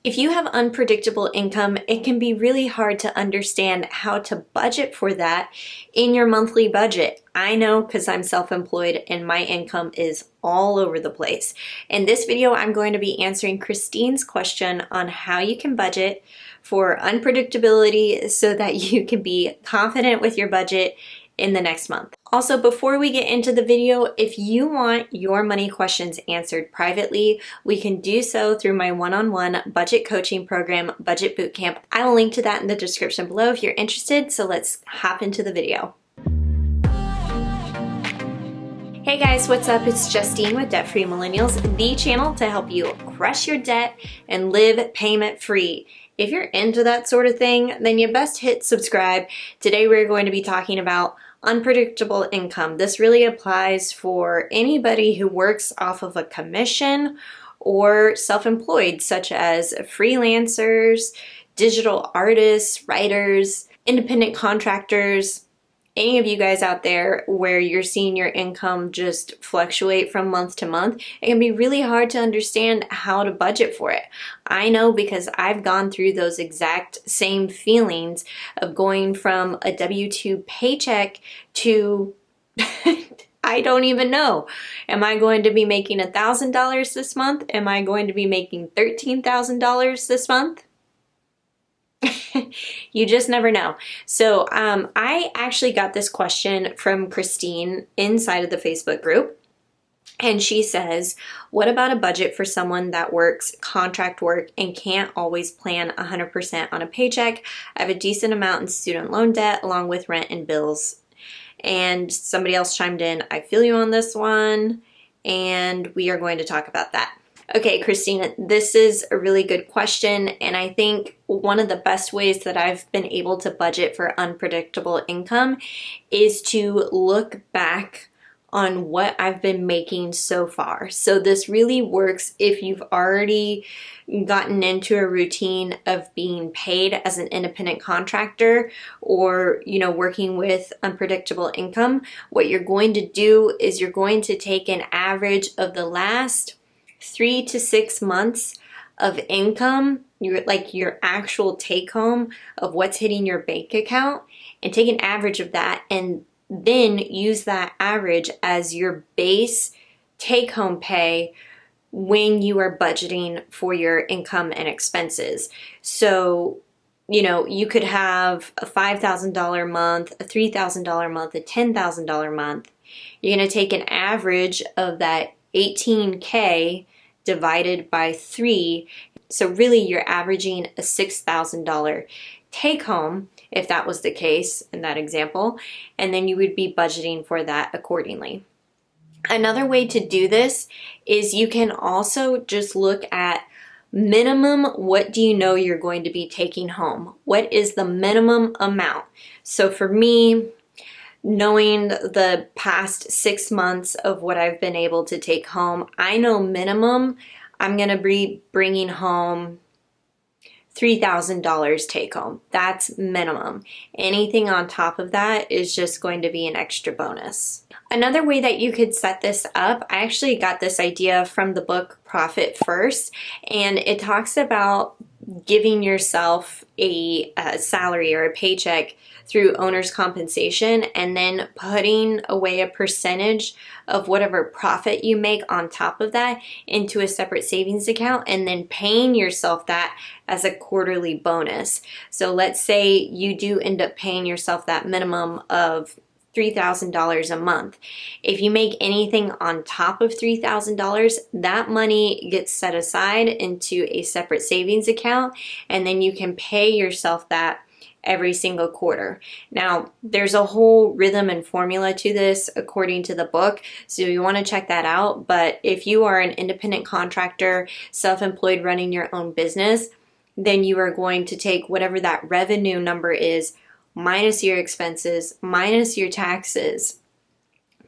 If you have unpredictable income, it can be really hard to understand how to budget for that in your monthly budget. I know because I'm self-employed and my income is all over the place. In this video, I'm going to be answering Christine's question on how you can budget for unpredictability so that you can be confident with your budget in the next month. Also, before we get into the video, if you want your money questions answered privately, we can do so through my one-on-one budget coaching program, Budget Bootcamp. I will link to that in the description below if you're interested, so let's hop into the video. Hey guys, what's up? It's Justine with Debt Free Millennials, the channel to help you crush your debt and live payment free. If you're into that sort of thing, then you best hit subscribe. Today we're going to be talking about unpredictable income. This really applies for anybody who works off of a commission or self-employed, such as freelancers, digital artists, writers, independent contractors, any of you guys out there where you're seeing your income just fluctuate from month to month. It can be really hard to understand how to budget for it. I know because I've gone through those exact same feelings of going from a W-2 paycheck to I don't even know. Am I going to be making $1,000 this month? Am I going to be making $13,000 this month? You just never know. So I actually got this question from Christine inside of the Facebook group. And she says, what about a budget for someone that works contract work and can't always plan 100% on a paycheck? I have a decent amount in student loan debt along with rent and bills. And somebody else chimed in, I feel you on this one. And we are going to talk about that. Okay, Christina, this is a really good question, and I think one of the best ways that I've been able to budget for unpredictable income is to look back on what I've been making so far. So this really works if you've already gotten into a routine of being paid as an independent contractor or, working with unpredictable income. What you're going to do is you're going to take an average of the last 3 to 6 months of income, your actual take home of what's hitting your bank account, and take an average of that and then use that average as your base take home pay when you are budgeting for your income and expenses. So, you could have a $5,000 month, a $3,000 month, a $10,000 month. You're going to take an average of that 18K divided by 3. So really you're averaging a $6,000 take home if that was the case in that example, and then you would be budgeting for that accordingly. Another way to do this is you can also just look at minimum, what do you know you're going to be taking home? What is the minimum amount? So for me, knowing the past 6 months of what I've been able to take home, I know minimum I'm going to be bringing home $3,000 take home. That's minimum. Anything on top of that is just going to be an extra bonus. Another way that you could set this up, I actually got this idea from the book Profit First, and it talks about giving yourself a salary or a paycheck through owner's compensation and then putting away a percentage of whatever profit you make on top of that into a separate savings account and then paying yourself that as a quarterly bonus. So let's say you do end up paying yourself that minimum of $3,000 a month. If you make anything on top of $3,000, that money gets set aside into a separate savings account, and then you can pay yourself that every single quarter. Now, there's a whole rhythm and formula to this according to the book, so you want to check that out. But if you are an independent contractor, self-employed, running your own business, then you are going to take whatever that revenue number is minus your expenses, minus your taxes,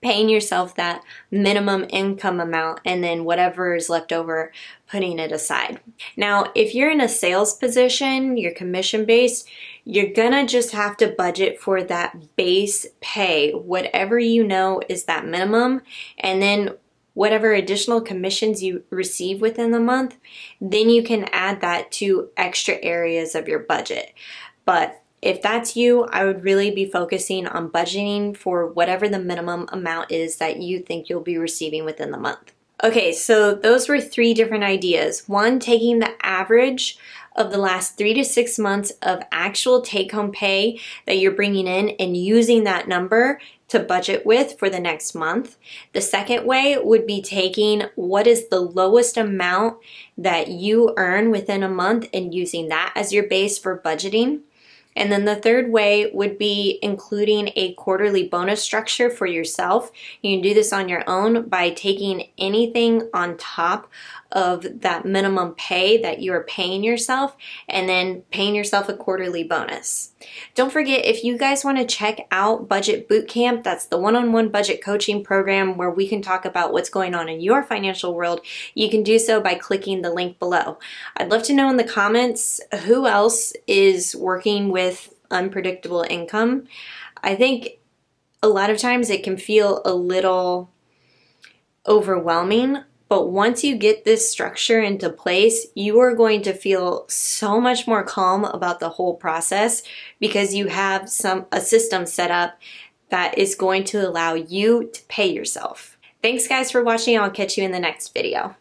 paying yourself that minimum income amount, and then whatever is left over, putting it aside. Now, if you're in a sales position, you're commission-based, you're gonna just have to budget for that base pay, whatever you know is that minimum, and then whatever additional commissions you receive within the month, then you can add that to extra areas of your budget. But if that's you, I would really be focusing on budgeting for whatever the minimum amount is that you think you'll be receiving within the month. Okay, so those were 3 different ideas. One, taking the average of the last 3 to 6 months of actual take-home pay that you're bringing in and using that number to budget with for the next month. The second way would be taking what is the lowest amount that you earn within a month and using that as your base for budgeting. And then the third way would be including a quarterly bonus structure for yourself. You can do this on your own by taking anything on top of that minimum pay that you are paying yourself and then paying yourself a quarterly bonus. Don't forget, if you guys want to check out Budget Bootcamp, that's the one-on-one budget coaching program where we can talk about what's going on in your financial world, you can do so by clicking the link below. I'd love to know in the comments who else is working with unpredictable income. I think a lot of times it can feel a little overwhelming, but once you get this structure into place, you are going to feel so much more calm about the whole process because you have a system set up that is going to allow you to pay yourself. Thanks guys for watching. I'll catch you in the next video.